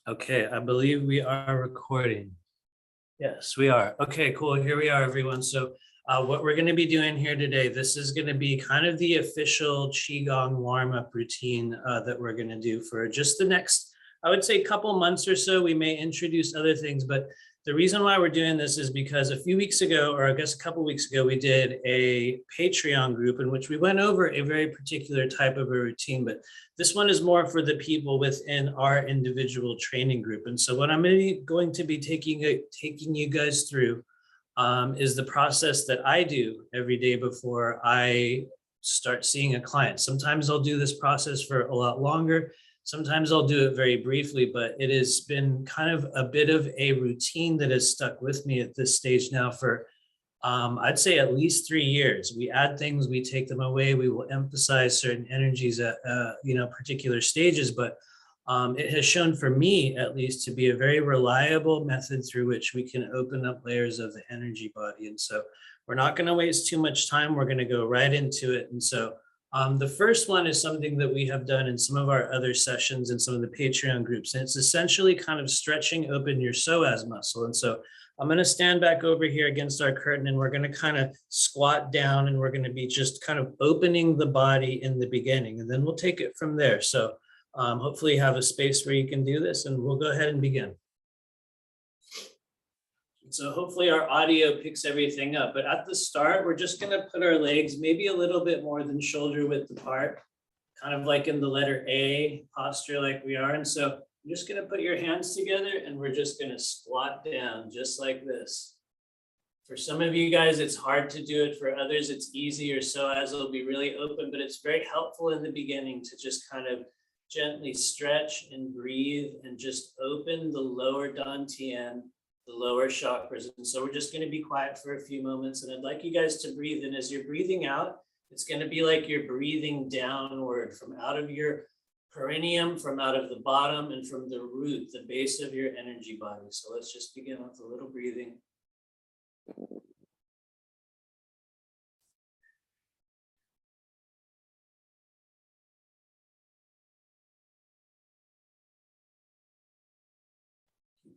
Okay, I believe we are recording. Yes, we are. Okay, cool. Here we are, everyone. So what we're going to be doing here today, this is going to be kind of the official Qigong warm-up routine that we're going to do for just the next, I would say, couple months or so. We may introduce other things, but the reason why we're doing this is because a few weeks ago, or I guess a couple weeks ago, we did a Patreon group in which we went over a very particular type of a routine, but this one is more for the people within our individual training group. And so what I'm going to be taking you guys through is the process that I do every day before I start seeing a client. Sometimes I'll do this process for a lot longer. Sometimes I'll do it very briefly, but it has been kind of a bit of a routine that has stuck with me at this stage now for I'd say at least 3 years. We add things, we take them away, we will emphasize certain energies at particular stages, but it has shown for me at least to be a very reliable method through which we can open up layers of the energy body. And so we're not going to waste too much time. We're going to go right into it. And so the first one is something that we have done in some of our other sessions in some of the Patreon groups. And it's essentially kind of stretching open your psoas muscle. And so I'm going to stand back over here against our curtain and we're going to kind of squat down and we're going to be just kind of opening the body in the beginning, and then we'll take it from there. So hopefully you have a space where you can do this, and we'll go ahead and begin. So hopefully our audio picks everything up, but at the start, we're just going to put our legs maybe a little bit more than shoulder width apart, kind of like in the letter A posture like we are. And so you're just going to put your hands together and we're just going to squat down just like this. For some of you guys, it's hard to do it. For others, it's easier. So as it'll be really open, but it's very helpful in the beginning to just kind of gently stretch and breathe and just open the lower dantian, the lower chakras. And so we're just going to be quiet for a few moments. And I'd like you guys to breathe. And as you're breathing out, it's going to be like you're breathing downward from out of your perineum, from out of the bottom, and from the root, the base of your energy body. So let's just begin with a little breathing.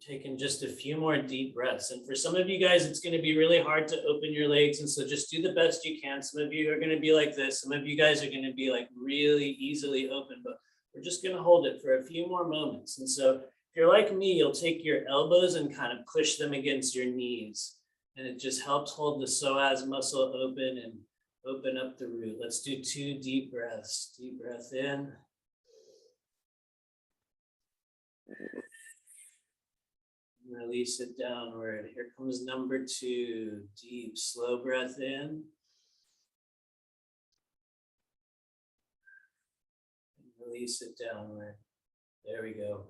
Taking just a few more deep breaths. And for some of you guys, it's going to be really hard to open your legs. And so just do the best you can. Some of you are going to be like this. Some of you guys are going to be like really easily open, but we're just going to hold it for a few more moments. And so if you're like me, you'll take your elbows and kind of push them against your knees. And it just helps hold the psoas muscle open and open up the root. Let's do 2 deep breaths. Deep breath in. Release it downward. Here comes number 2. Deep, slow breath in. Release it downward. There we go.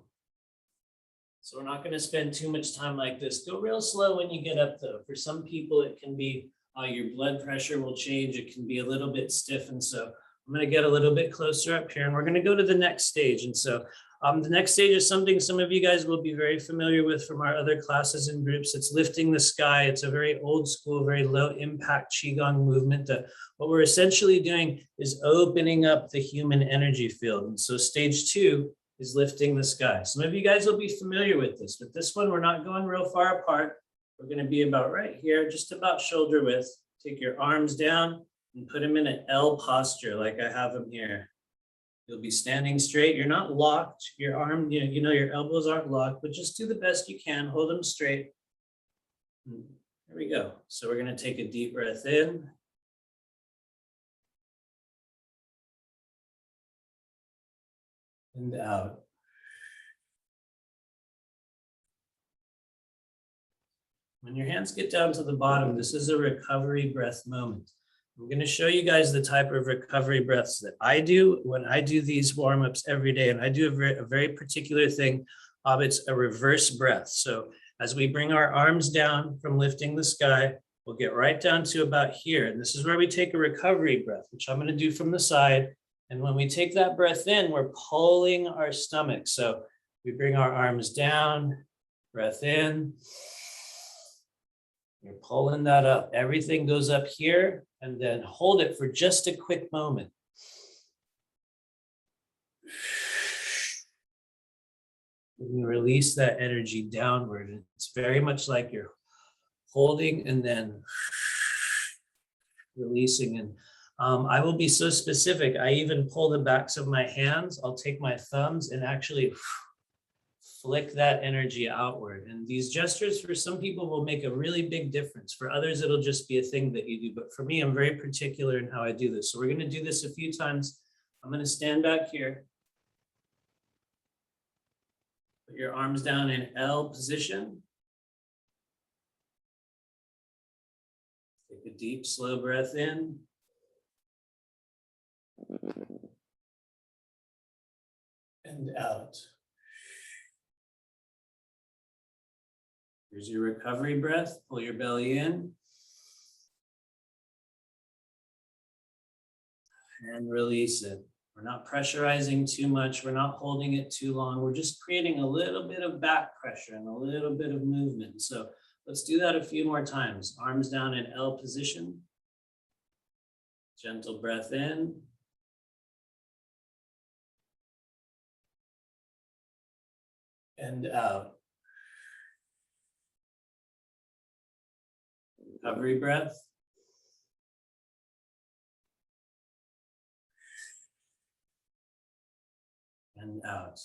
So we're not going to spend too much time like this. Go real slow when you get up though. For some people, it can be your blood pressure will change. It can be a little bit stiff. And so I'm going to get a little bit closer up here and we're going to go to the next stage. And so the next stage is something some of you guys will be very familiar with from our other classes and groups. It's lifting the sky. It's a very old school, very low impact Qigong movement that what we're essentially doing is opening up the human energy field. And so stage 2 is lifting the sky. Some of you guys will be familiar with this, but this one, we're not going real far apart. We're going to be about right here, just about shoulder width. Take your arms down and put them in an L posture like I have them here. You'll be standing straight. You're not locked. Your arm, you know, your elbows aren't locked, but just do the best you can. Hold them straight. There we go. So we're going to take a deep breath in. And out. When your hands get down to the bottom, this is a recovery breath moment. I'm going to show you guys the type of recovery breaths that I do when I do these warm-ups every day. And I do a very particular thing. It's a reverse breath. So as we bring our arms down from lifting the sky, we'll get right down to about here. And this is where we take a recovery breath, which I'm going to do from the side. And when we take that breath in, we're pulling our stomach. So we bring our arms down, breath in. You're pulling that up. Everything goes up here and then hold it for just a quick moment. When you release that energy downward, it's very much like you're holding and then releasing. And I will be so specific. I even pull the backs of my hands. I'll take my thumbs and actually flick that energy outward. And these gestures for some people will make a really big difference. For others, it'll just be a thing that you do. But for me, I'm very particular in how I do this. So we're going to do this a few times. I'm going to stand back here. Put your arms down in L position. Take a deep, slow breath in. And out. Here's your recovery breath. Pull your belly in. And release it. We're not pressurizing too much. We're not holding it too long. We're just creating a little bit of back pressure and a little bit of movement. So let's do that a few more times. Arms down in L position. Gentle breath in. And out. Recovery breath. And out.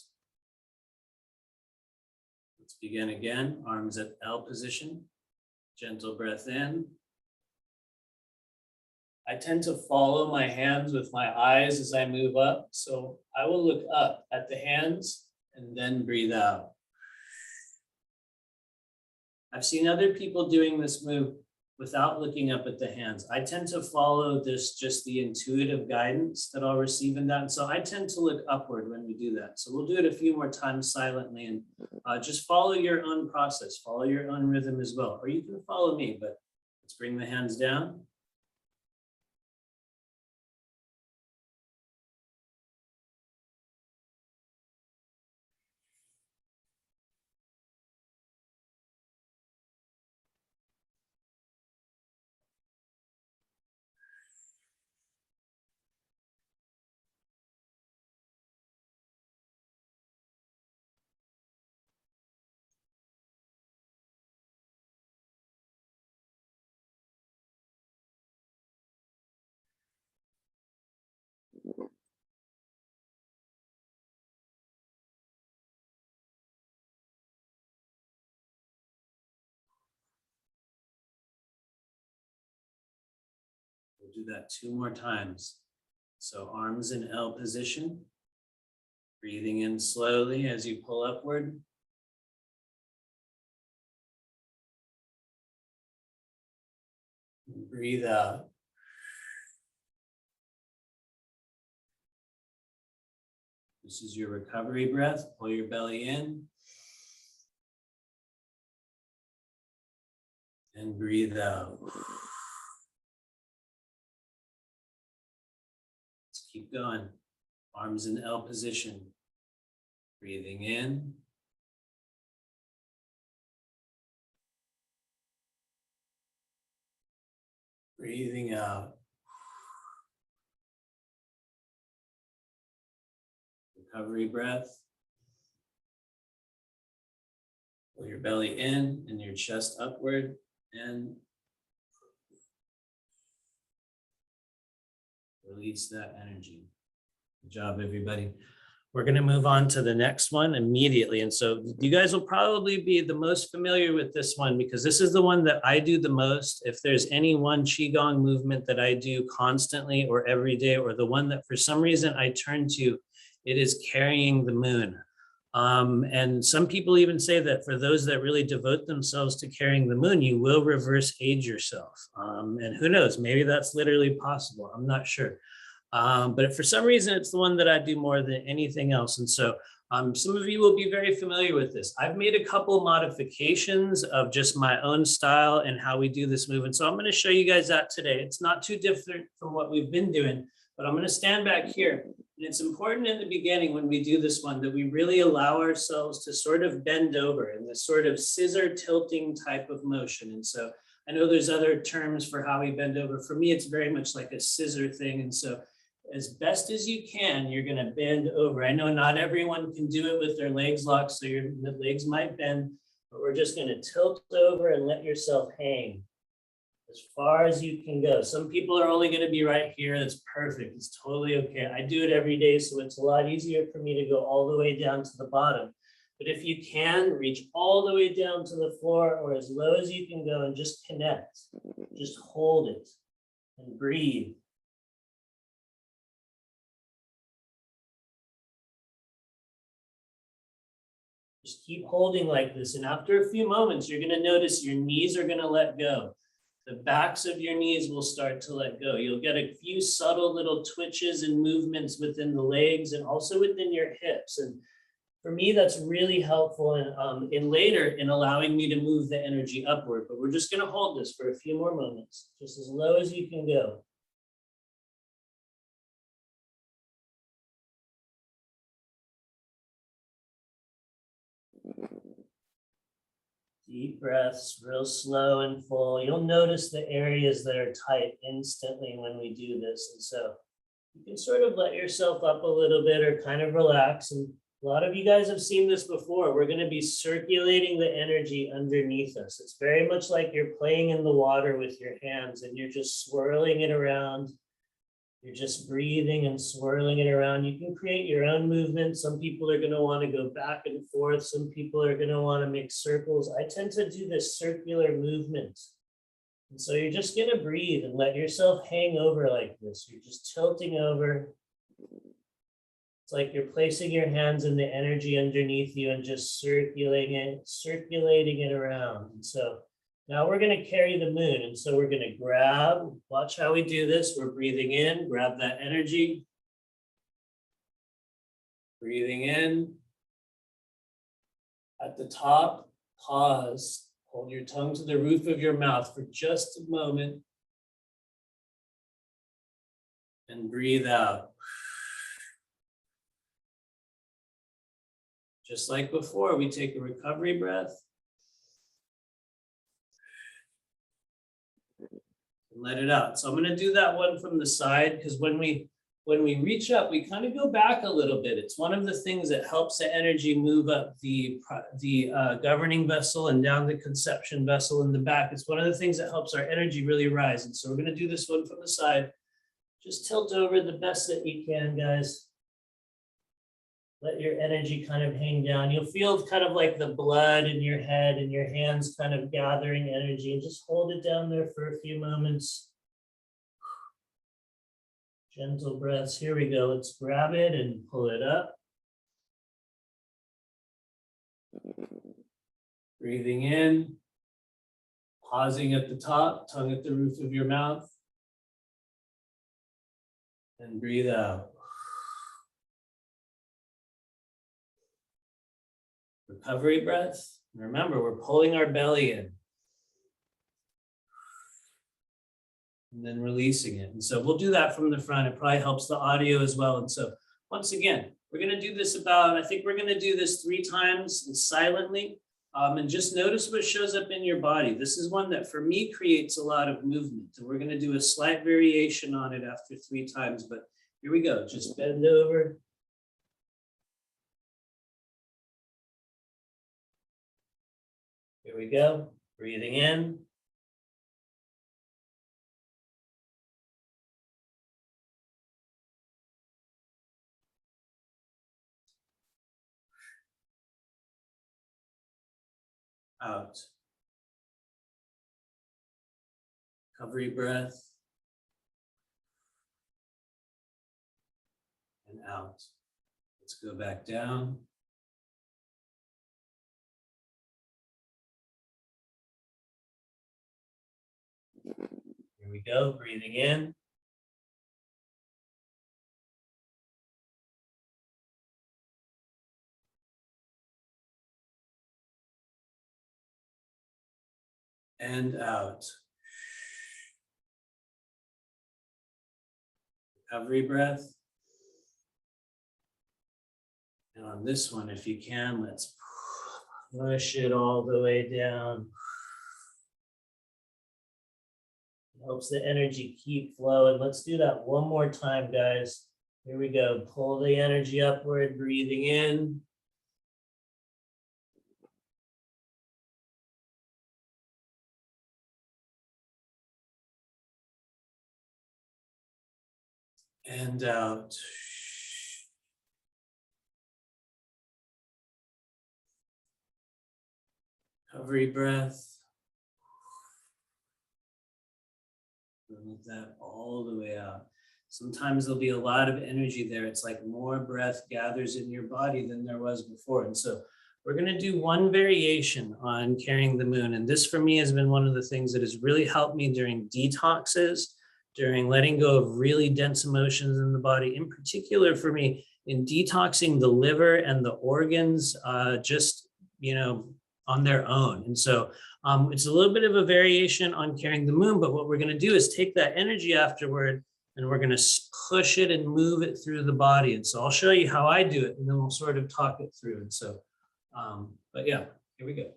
Let's begin again. Arms at L position. Gentle breath in. I tend to follow my hands with my eyes as I move up. So I will look up at the hands and then breathe out. I've seen other people doing this move without looking up at the hands. I tend to follow this, just the intuitive guidance that I'll receive in that. And so I tend to look upward when we do that. So we'll do it a few more times silently and just follow your own process, follow your own rhythm as well. Or you can follow me, but let's bring the hands down. We'll do that 2 more times. So arms in L position, breathing in slowly as you pull upward. And breathe out. This is your recovery breath. Pull your belly in. And breathe out. Let's keep going. Arms in L position. Breathing in. Breathing out. Recovery breath. Pull your belly in and your chest upward and release that energy. Good job, everybody. We're going to move on to the next one immediately. And so you guys will probably be the most familiar with this one because this is the one that I do the most. If there's any one Qigong movement that I do constantly or every day, or the one that for some reason I turn to, it is carrying the moon. And some people even say that for those that really devote themselves to carrying the moon, you will reverse age yourself. And who knows, maybe that's literally possible. I'm not sure. But for some reason, it's the one that I do more than anything else. And so some of you will be very familiar with this. I've made a couple modifications of just my own style and how we do this move. And so I'm going to show you guys that today. It's not too different from what we've been doing, but I'm going to stand back here. And it's important in the beginning when we do this one that we really allow ourselves to sort of bend over in this sort of scissor tilting type of motion. And so I know there's other terms for how we bend over. For me, it's very much like a scissor thing. And so as best as you can, you're going to bend over. I know not everyone can do it with their legs locked, so your legs might bend, but we're just going to tilt over and let yourself hang as far as you can go. Some people are only going to be right here. That's perfect. It's totally okay. I do it every day, so it's a lot easier for me to go all the way down to the bottom. But if you can, reach all the way down to the floor or as low as you can go and just connect. Just hold it and breathe. Just keep holding like this. And after a few moments, you're going to notice your knees are going to let go. The backs of your knees will start to let go. You'll get a few subtle little twitches and movements within the legs and also within your hips. And for me, that's really helpful in later in allowing me to move the energy upward. But we're just going to hold this for a few more moments, just as low as you can go. Deep breaths, real slow and full. You'll notice the areas that are tight instantly when we do this. And so you can sort of let yourself up a little bit or kind of relax. And a lot of you guys have seen this before. We're going to be circulating the energy underneath us. It's very much like you're playing in the water with your hands and you're just swirling it around. You're just breathing and swirling it around. You can create your own movement. Some people are going to want to go back and forth. Some people are going to want to make circles. I tend to do this circular movement. And so you're just going to breathe and let yourself hang over like this. You're just tilting over. It's like you're placing your hands in the energy underneath you and just circulating it around. And so now we're going to carry the moon. And so we're going to grab, watch how we do this. We're breathing in, grab that energy. Breathing in. At the top, pause. Hold your tongue to the roof of your mouth for just a moment. And breathe out. Just like before, we take a recovery breath. And let it out. So I'm going to do that one from the side because when we reach up, we kind of go back a little bit. It's one of the things that helps the energy move up the governing vessel and down the conception vessel in the back. It's one of the things that helps our energy really rise. And so we're going to do this one from the side. Just tilt over the best that you can, guys. Let your energy kind of hang down. You'll feel kind of like the blood in your head and your hands kind of gathering energy, and just hold it down there for a few moments. Gentle breaths. Here we go. Let's grab it and pull it up. Breathing in, pausing at the top, tongue at the roof of your mouth, and breathe out. Recovery breath. Remember, we're pulling our belly in. And then releasing it. And so we'll do that from the front. It probably helps the audio as well. And so once again, we're going to do this I think we're going to do this 3 times silently. And just notice what shows up in your body. This is one that for me creates a lot of movement. And we're going to do a slight variation on it after 3 times. But here we go. Just bend over. Here we go. Breathing in. Out. Recovery breath. And out. Let's go back down. Here we go, breathing in. And out. Recovery breath. And on this one, if you can, let's push it all the way down. Helps the energy keep flowing. Let's do that one more time, guys. Here we go. Pull the energy upward, breathing in. And out. Recovery breath. Let that all the way out. Sometimes there'll be a lot of energy there. It's like more breath gathers in your body than there was before. And so we're going to do one variation on carrying the moon. And this for me has been one of the things that has really helped me during detoxes, during letting go of really dense emotions in the body, in particular for me in detoxing the liver and the organs, just, on their own. And so it's a little bit of a variation on carrying the moon, but what we're going to do is take that energy afterward and we're going to push it and move it through the body. And so I'll show you how I do it and then we'll sort of talk it through. And so, but yeah, here we go.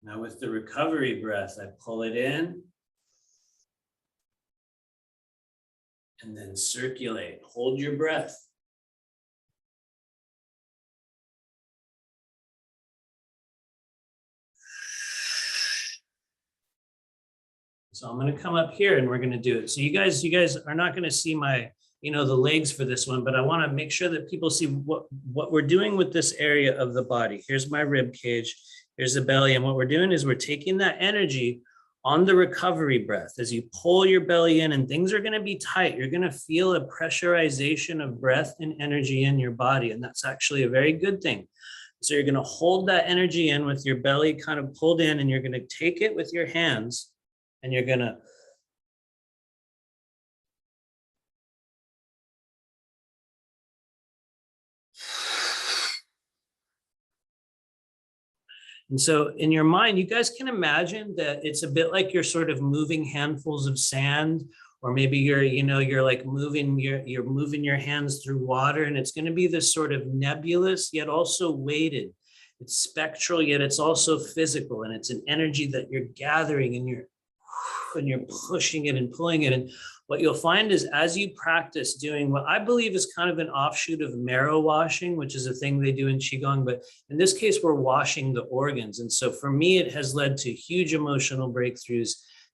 Now with the recovery breath, I pull it in and then circulate. Hold your breath. So I'm going to come up here and we're going to do it. So you guys are not going to see my, the legs for this one, but I want to make sure that people see what we're doing with this area of the body. Here's my rib cage. Here's the belly. And what we're doing is we're taking that energy on the recovery breath. As you pull your belly in and things are going to be tight, you're going to feel a pressurization of breath and energy in your body. And that's actually a very good thing. So you're going to hold that energy in with your belly kind of pulled in, and you're going to take it with your hands and you're going to And so in your mind, you guys can imagine that it's a bit like you're sort of moving handfuls of sand, or maybe you're like moving your hands through water, and it's going to be this sort of nebulous yet also weighted. It's spectral yet it's also physical, and it's an energy that you're gathering and you're pushing it and pulling it. And what you'll find is as you practice doing what I believe is kind of an offshoot of marrow washing, which is a thing they do in Qigong, but in this case, we're washing the organs. And so for me, it has led to huge emotional breakthroughs.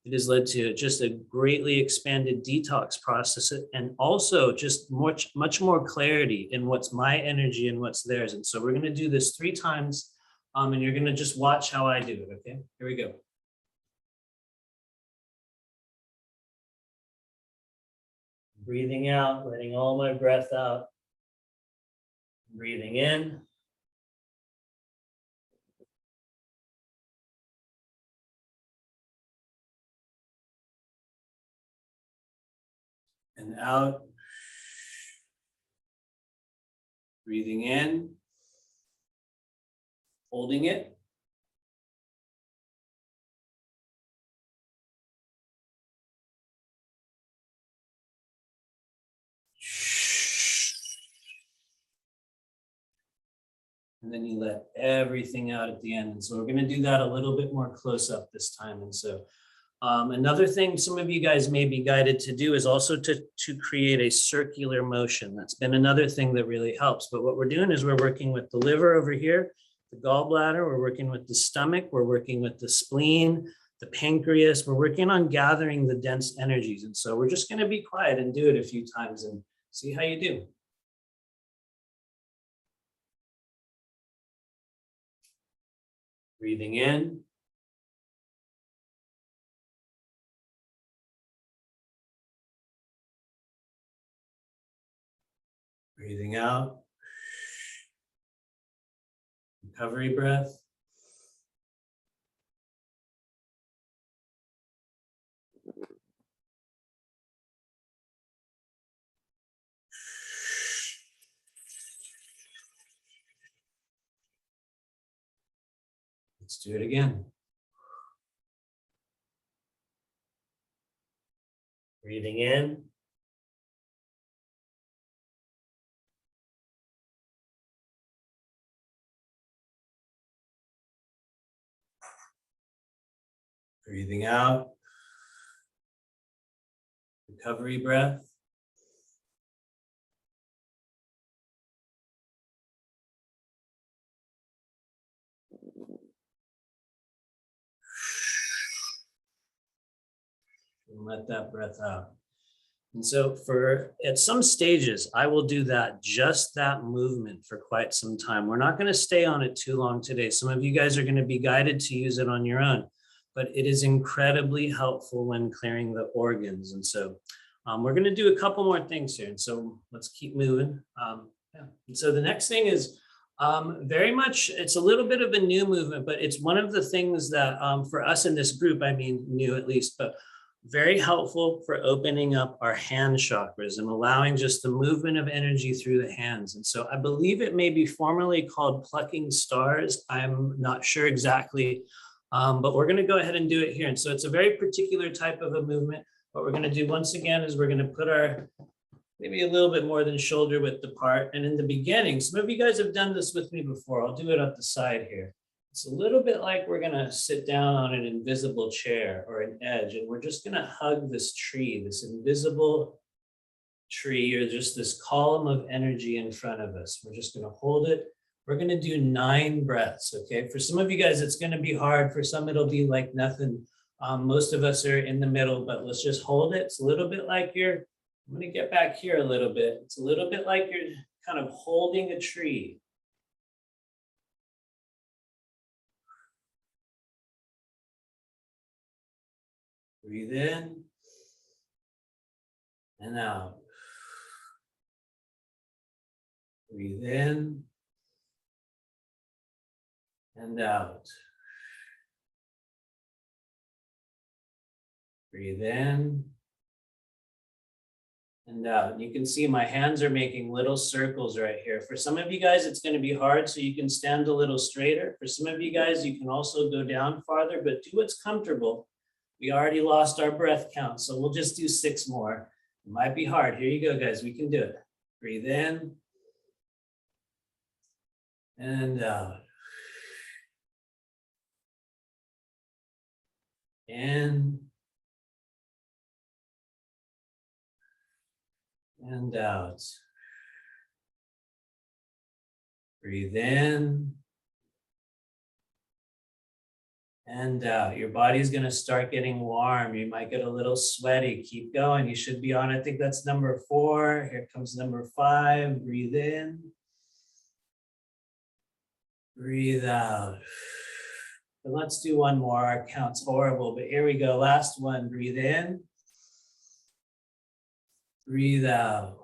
It has led to just a greatly expanded detox process and also just much more clarity in what's my energy and what's theirs. And so we're going to do this 3 times and you're going to just watch how I do it. Okay, here we go. Breathing out, letting all my breath out. Breathing in. And out. Breathing in. Holding it. And then you let everything out at the end. And so we're going to do that a little bit more close up this time. And so another thing some of you guys may be guided to do is also to create a circular motion. That's been another thing that really helps. But what we're doing is we're working with the liver over here, the gallbladder, we're working with the stomach, we're working with the spleen, the pancreas, we're working on gathering the dense energies. And so we're just going to be quiet and do it a few times and see how you do. Breathing in. Breathing out. Recovery breath. Let's do it again. Breathing in. Breathing out. Recovery breath. And let that breath out. And so at some stages, I will do just that movement for quite some time. We're not going to stay on it too long today. Some of you guys are going to be guided to use it on your own, but it is incredibly helpful when clearing the organs. And so we're going to do a couple more things here. And so let's keep moving. And so the next thing is very much, it's a little bit of a new movement, but it's one of the things that for us in this group, I mean, new at least, but very helpful for opening up our hand chakras and allowing just the movement of energy through the hands. And so I believe it may be formally called plucking stars. I'm not sure exactly, but we're going to go ahead and do it here. And so it's a very particular type of a movement. What we're going to do once again is we're going to put our maybe a little bit more than shoulder width apart. And in the beginning, some of you guys have done this with me before. I'll do it up the side here. It's a little bit like we're going to sit down on an invisible chair or an edge, and we're just going to hug this tree, this invisible tree, or just this column of energy in front of us. We're just going to hold it. We're going to do 9 breaths, okay? For some of you guys, it's going to be hard. For some, it'll be like nothing. Most of us are in the middle, but let's just hold it. It's a little bit like I'm going to get back here a little bit. It's a little bit like you're kind of holding a tree. Breathe in and out. Breathe in and out. Breathe in and out. And you can see my hands are making little circles right here. For some of you guys, it's going to be hard, so you can stand a little straighter. For some of you guys, you can also go down farther, but do what's comfortable. We already lost our breath count, so we'll just do 6 more. It might be hard. Here you go, guys. We can do it. Breathe in and out. In and out. Breathe in and out. Your body's going to start getting warm. You might get a little sweaty. Keep going. You should be on, I think that's number 4. Here comes number 5. Breathe in. Breathe out. And let's do one more. Our count's horrible, but here we go. Last one. Breathe in. Breathe out.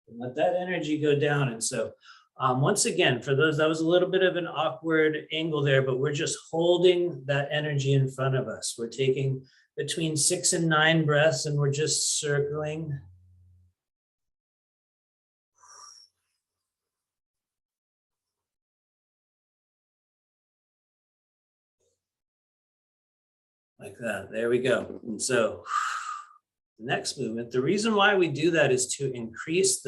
And let that energy go down. And so once again, for those, that was a little bit of an awkward angle there, but we're just holding that energy in front of us. We're taking between 6 and 9 breaths, and we're just circling. Like that. There we go. And so the next movement, the reason why we do that is to increase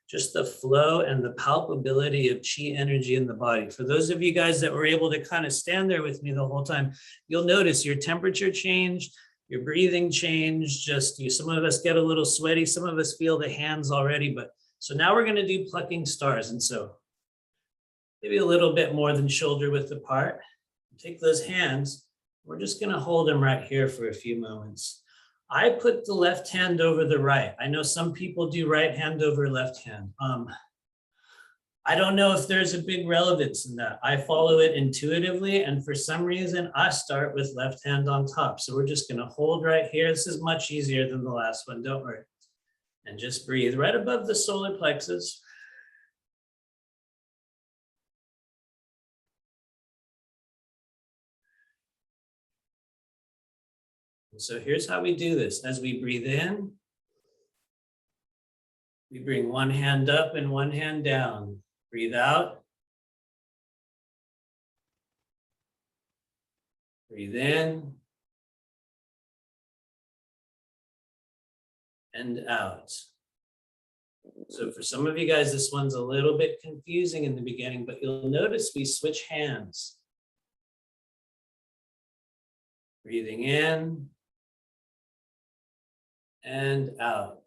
just the flow and the palpability of chi energy in the body. For those of you guys that were able to kind of stand there with me the whole time, you'll notice your temperature changed, your breathing changed, some of us get a little sweaty, some of us feel the hands already, but so now we're going to do plucking stars. And so maybe a little bit more than shoulder width apart. Take those hands, we're just going to hold them right here for a few moments. I put the left hand over the right. I know some people do right hand over left hand. I don't know if there's a big relevance in that. I follow it intuitively, and for some reason, I start with left hand on top. So we're just going to hold right here. This is much easier than the last one, don't worry. And just breathe right above the solar plexus. So here's how we do this. As we breathe in, we bring one hand up and one hand down. Breathe out. Breathe in and out. So for some of you guys, this one's a little bit confusing in the beginning, but you'll notice we switch hands. Breathing in and out.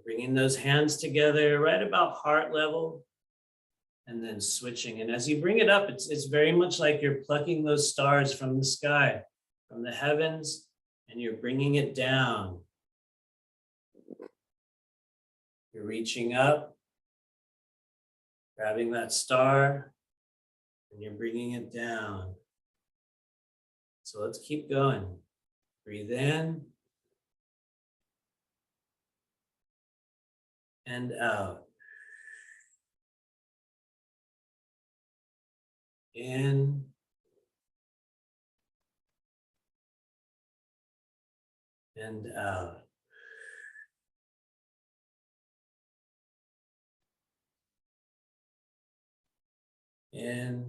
Bringing those hands together right about heart level and then switching. And as you bring it up, it's very much like you're plucking those stars from the sky, from the heavens, and you're bringing it down. You're reaching up, grabbing that star, and you're bringing it down. So let's keep going. Breathe in and out. In and out. In and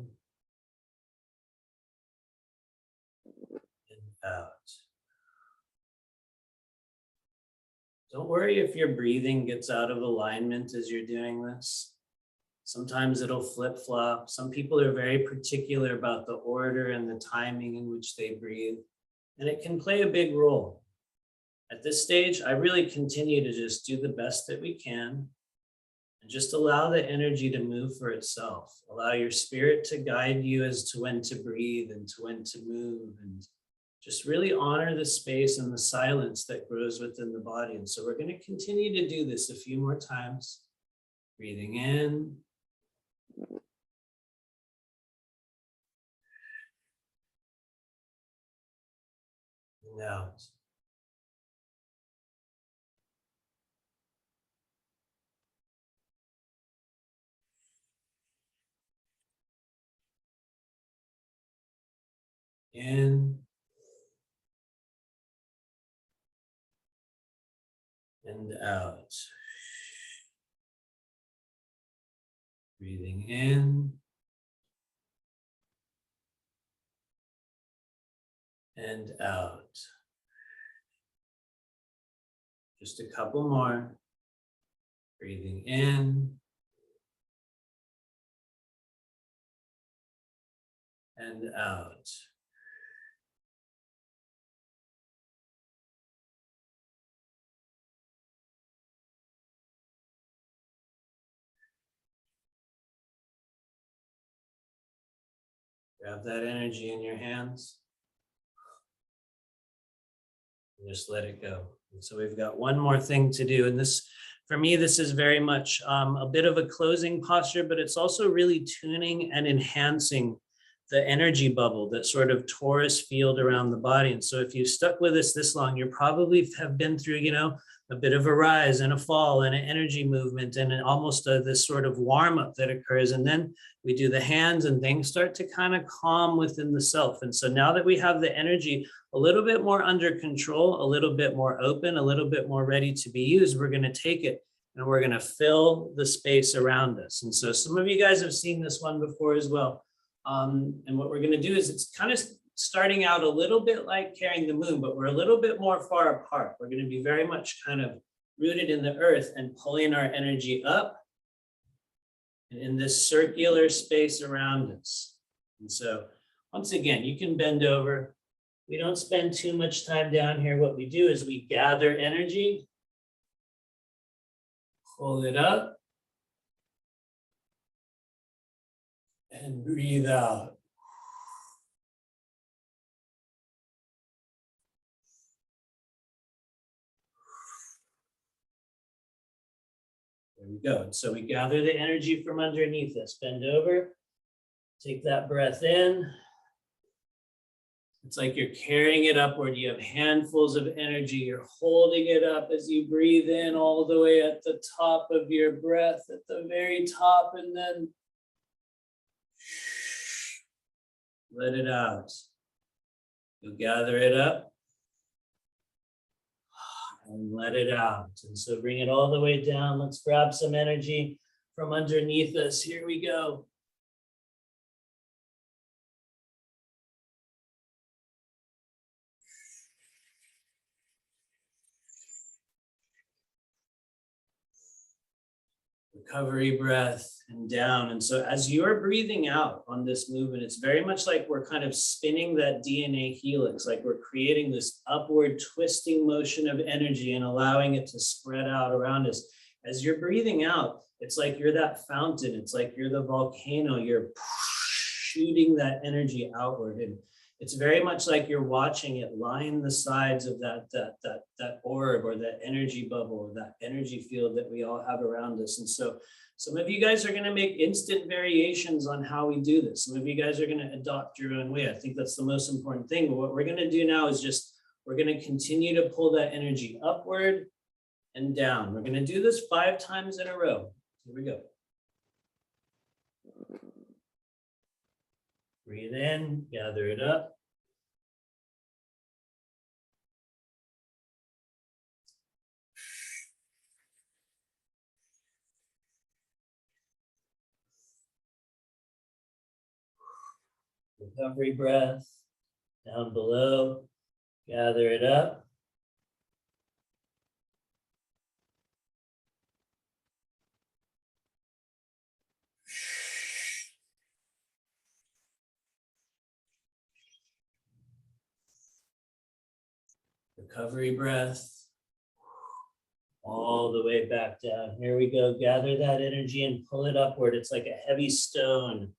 out. Don't worry if your breathing gets out of alignment as you're doing this. Sometimes it'll flip-flop. Some people are very particular about the order and the timing in which they breathe, and it can play a big role. At this stage, I really continue to just do the best that we can and just allow the energy to move for itself. Allow your spirit to guide you as to when to breathe and to when to move, and just really honor the space and the silence that grows within the body. And so we're going to continue to do this a few more times. Breathing in. And out. In and out. Breathing in and out. Just a couple more. Breathing in and out. Grab that energy in your hands and just let it go. And so we've got one more thing to do. And this, for me, this is very much a bit of a closing posture, but it's also really tuning and enhancing the energy bubble, that sort of torus field around the body. And so if you've stuck with us this long, you probably have been through, a bit of a rise and a fall and an energy movement and almost this sort of warm up that occurs. And then we do the hands and things start to kind of calm within the self. And so now that we have the energy a little bit more under control, a little bit more open, a little bit more ready to be used, we're going to take it and we're going to fill the space around us. And so some of you guys have seen this one before as well. And what we're going to do is it's kind of starting out a little bit like carrying the moon, but we're a little bit more far apart. We're going to be very much kind of rooted in the earth and pulling our energy up and in this circular space around us. And so once again, you can bend over. We don't spend too much time down here. What we do is we gather energy, pull it up, and breathe out. There we go. And so we gather the energy from underneath us. Bend over, take that breath in. It's like you're carrying it upward. You have handfuls of energy. You're holding it up as you breathe in all the way at the top of your breath, at the very top, and then let it out. You'll gather it up and let it out. And so bring it all the way down. Let's grab some energy from underneath us. Here we go. Recovery breath and down. And so as you're breathing out on this movement, it's very much like we're kind of spinning that DNA helix, like we're creating this upward twisting motion of energy and allowing it to spread out around us. As you're breathing out, it's like you're that fountain. It's like you're the volcano. You're shooting that energy outward. And it's very much like you're watching it line the sides of that orb or that energy bubble or that energy field that we all have around us. And so some of you guys are going to make instant variations on how we do this. Some of you guys are going to adopt your own way. I think that's the most important thing. But what we're going to do now is we're going to continue to pull that energy upward and down. We're going to do this 5 times in a row. Here we go. Breathe in, gather it up. Recovery breath, down below, gather it up. Recovery breath, all the way back down. Here we go. Gather that energy and pull it upward. It's like a heavy stone.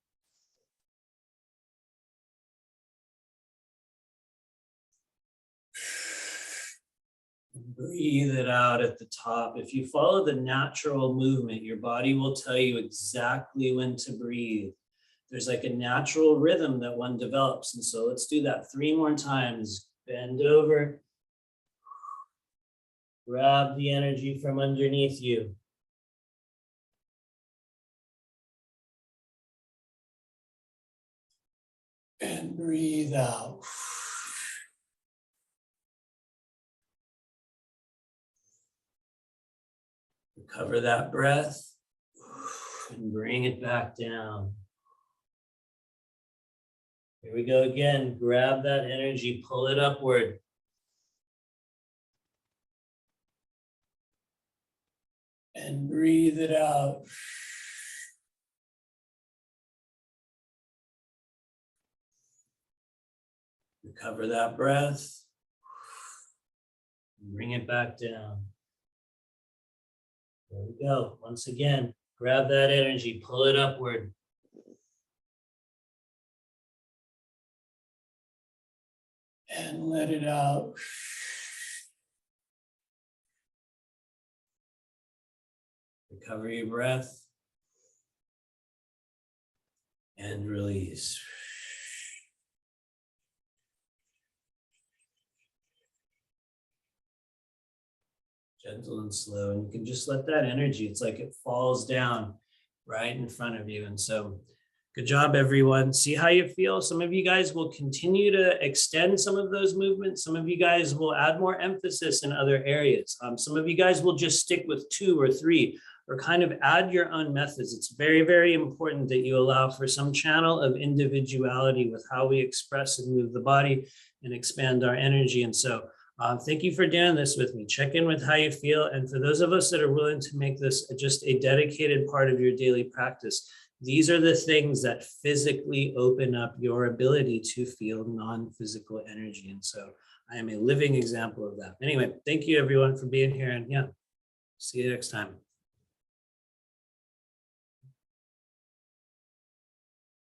Breathe it out at the top. If you follow the natural movement, your body will tell you exactly when to breathe. There's like a natural rhythm that one develops. And so let's do that 3 more times. Bend over. Grab the energy from underneath you. And breathe out. Recover that breath and bring it back down. Here we go again. Grab that energy, pull it upward. And breathe it out. Recover that breath. Bring it back down. There we go. Once again, grab that energy, pull it upward. And let it out. Recover your breath. And release. Gentle and slow, and you can just let that energy, it's like it falls down right in front of you. And so good job, everyone. See how you feel. Some of you guys will continue to extend some of those movements. Some of you guys will add more emphasis in other areas. Some of you guys will just stick with 2 or 3 or kind of add your own methods. It's very, very important that you allow for some channel of individuality with how we express and move the body and expand our energy. And so thank you for doing this with me. Check in with how you feel. And for those of us that are willing to make this just a dedicated part of your daily practice, these are the things that physically open up your ability to feel non-physical energy. And so I am a living example of that. Anyway, thank you everyone for being here. And yeah, see you next time.